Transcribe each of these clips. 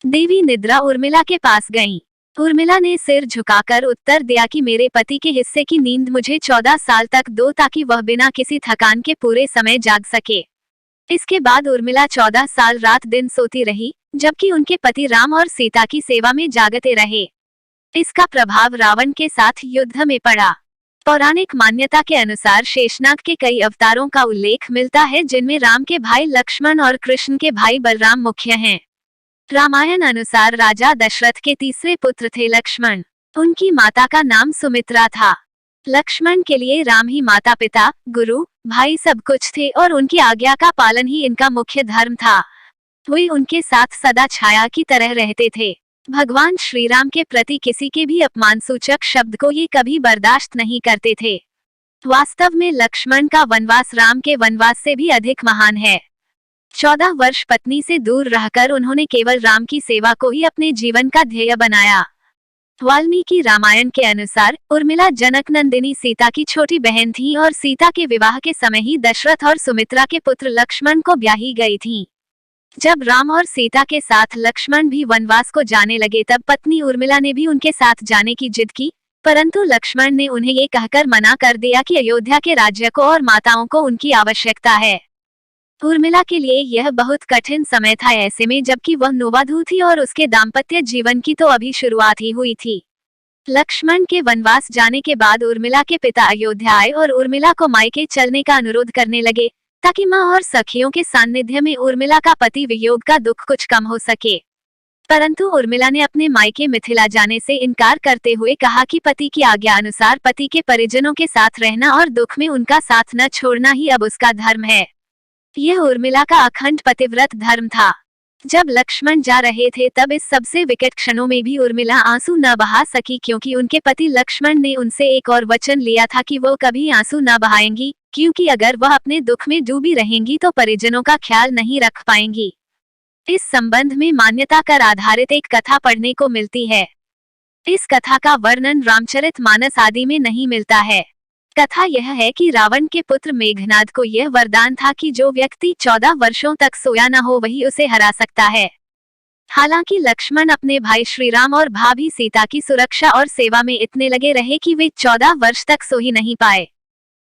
देवी निद्रा उर्मिला के पास गईं। उर्मिला ने सिर झुकाकर उत्तर दिया कि मेरे पति के हिस्से की नींद मुझे 14 साल तक दो, ताकि वह बिना किसी थकान के पूरे समय जाग सके। इसके बाद उर्मिला 14 साल रात दिन सोती रही, जबकि उनके पति राम और सीता की सेवा में जागते रहे। इसका प्रभाव रावण के साथ युद्ध में पड़ा। पौराणिक मान्यता के अनुसार शेषनाग के कई अवतारों का उल्लेख मिलता है, जिनमें राम के भाई लक्ष्मण और कृष्ण के भाई बलराम मुख्य हैं। रामायण अनुसार राजा दशरथ के तीसरे पुत्र थे लक्ष्मण। उनकी माता का नाम सुमित्रा था। लक्ष्मण के लिए राम ही माता पिता, गुरु, भाई सब कुछ थे और उनकी आज्ञा का पालन ही इनका मुख्य धर्म था। वे उनके साथ सदा छाया की तरह रहते थे। भगवान श्री राम के प्रति किसी के भी अपमानसूचक शब्द को ये कभी बर्दाश्त नहीं करते थे। वास्तव में लक्ष्मण का वनवास राम के वनवास से भी अधिक महान है। 14 वर्ष पत्नी से दूर रहकर उन्होंने केवल राम की सेवा को ही अपने जीवन का ध्येय बनाया। वाल्मीकि रामायण के अनुसार उर्मिला जनक नंदिनी सीता की छोटी बहन थी और सीता के विवाह के समय ही दशरथ और सुमित्रा के पुत्र लक्ष्मण को ब्याही गई थी। जब राम और सीता के साथ लक्ष्मण भी वनवास को जाने लगे, तब पत्नी उर्मिला ने भी उनके साथ जाने की जिद की, परंतु लक्ष्मण ने उन्हें ये कहकर मना कर दिया कि अयोध्या के राज्य को और माताओं को उनकी आवश्यकता है। उर्मिला के लिए यह बहुत कठिन समय था, ऐसे में जबकि वह नववधू थी और उसके दाम्पत्य जीवन की तो अभी शुरुआत ही हुई थी। लक्ष्मण के वनवास जाने के बाद उर्मिला के पिता अयोध्या आए और उर्मिला को मायके चलने का अनुरोध करने लगे, ताकि मां और सखियों के सान्निध्य में उर्मिला का पति वियोग का दुख कुछ कम हो सके। परंतु उर्मिला ने अपने मायके मिथिला जाने से इनकार करते हुए कहा कि पति की आज्ञा अनुसार पति के परिजनों के साथ रहना और दुख में उनका साथ न छोड़ना ही अब उसका धर्म है। यह उर्मिला का अखंड पतिव्रत धर्म था। जब लक्ष्मण जा रहे थे, तब इस सबसे विकट क्षणों में भी उर्मिला आंसू न बहा सकी, क्योंकि उनके पति लक्ष्मण ने उनसे एक और वचन लिया था कि वो कभी आंसू न बहाएंगी, क्योंकि अगर वह अपने दुख में डूबी रहेंगी तो परिजनों का ख्याल नहीं रख पाएंगी। इस संबंध में मान्यता पर आधारित एक कथा पढ़ने को मिलती है। इस कथा का वर्णन रामचरितमानस आदि में नहीं मिलता है। कथा यह है कि रावण के पुत्र मेघनाद को यह वरदान था कि जो व्यक्ति 14 वर्षों तक सोया न हो वही उसे हरा सकता है। हालांकि लक्ष्मण अपने भाई श्रीराम और भाभी सीता की सुरक्षा और सेवा में इतने लगे रहे कि वे 14 वर्ष तक सो ही नहीं पाए।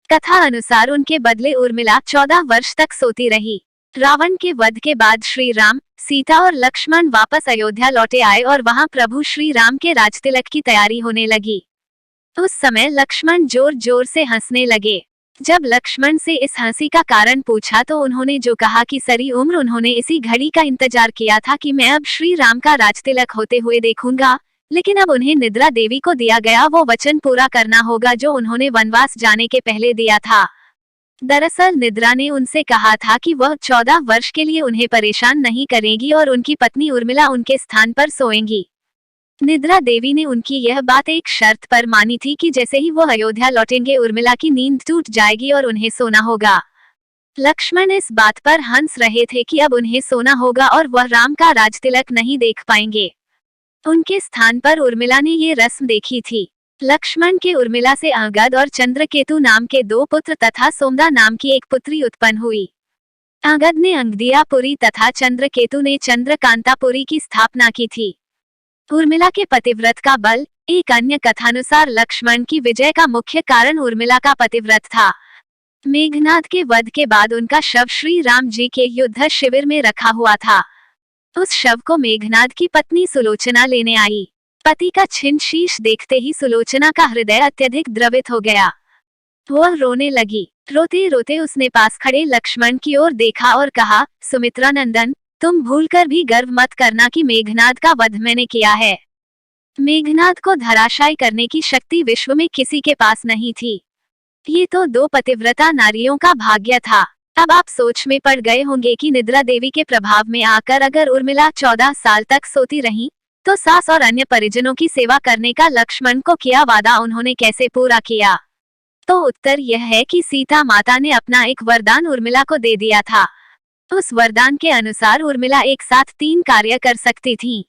कथा अनुसार उनके बदले उर्मिला 14 वर्ष तक सोती रही। रावण के वध के बाद श्री राम, सीता और लक्ष्मण वापस अयोध्या लौटे आए और वहां प्रभु श्री राम के राजतिलक की तैयारी होने लगी। उस समय लक्ष्मण जोर जोर से हंसने लगे। जब लक्ष्मण से इस हंसी का कारण पूछा तो उन्होंने जो कहा कि सारी उम्र उन्होंने इसी घड़ी का इंतजार किया था कि मैं अब श्री राम का राजतिलक होते हुए देखूंगा, लेकिन अब उन्हें निद्रा देवी को दिया गया वो वचन पूरा करना होगा जो उन्होंने वनवास जाने के पहले दिया था। दरअसल निद्रा ने उनसे कहा था कि वह 14 वर्ष के लिए उन्हें परेशान नहीं करेगी और उनकी पत्नी उर्मिला उनके स्थान पर सोएंगी। निद्रा देवी ने उनकी यह बात एक शर्त पर मानी थी कि जैसे ही वो अयोध्या लौटेंगे उर्मिला की नींद टूट जाएगी और उन्हें सोना होगा। लक्ष्मण इस बात पर हंस रहे थे कि अब उन्हें सोना होगा और वह राम का राजतिलक नहीं देख पाएंगे। उनके स्थान पर उर्मिला ने ये रस्म देखी थी। लक्ष्मण के उर्मिला से अंगद और चंद्रकेतु नाम के 2 पुत्र तथा सोमदा नाम की एक पुत्री उत्पन्न हुई। अंगद ने अंगदियापुरी तथा चंद्रकेतु ने चंद्रकांतापुरी की स्थापना की थी। उर्मिला के पतिव्रत का बल, एक अन्य कथानुसार लक्ष्मण की विजय का मुख्य कारण उर्मिला का पतिव्रत था। मेघनाद के वध के बाद उनका शव श्री राम जी के युद्ध शिविर में रखा हुआ था। उस शव को मेघनाद की पत्नी सुलोचना लेने आई। पति का छिन्न शीश देखते ही सुलोचना का हृदय अत्यधिक द्रवित हो गया। वह रोने लगी। रोते रोते उसने पास खड़े लक्ष्मण की ओर देखा और कहा, सुमित्रा नंदन, तुम भूलकर भी गर्व मत करना कि मेघनाद का वध मैंने किया है। मेघनाद को धराशायी करने की शक्ति विश्व में किसी के पास नहीं थी। ये तो 2 पतिव्रता नारियों का भाग्य था। अब आप सोच में पड़ गए होंगे कि निद्रा देवी के प्रभाव में आकर अगर उर्मिला 14 साल तक सोती रही, तो सास और अन्य परिजनों की सेवा करने का लक्ष्मण को किया वादा उन्होंने कैसे पूरा किया? तो उत्तर यह है कि सीता माता ने अपना एक वरदान उर्मिला को दे दिया था। उस वरदान के अनुसार उर्मिला एक साथ 3 कार्य कर सकती थी।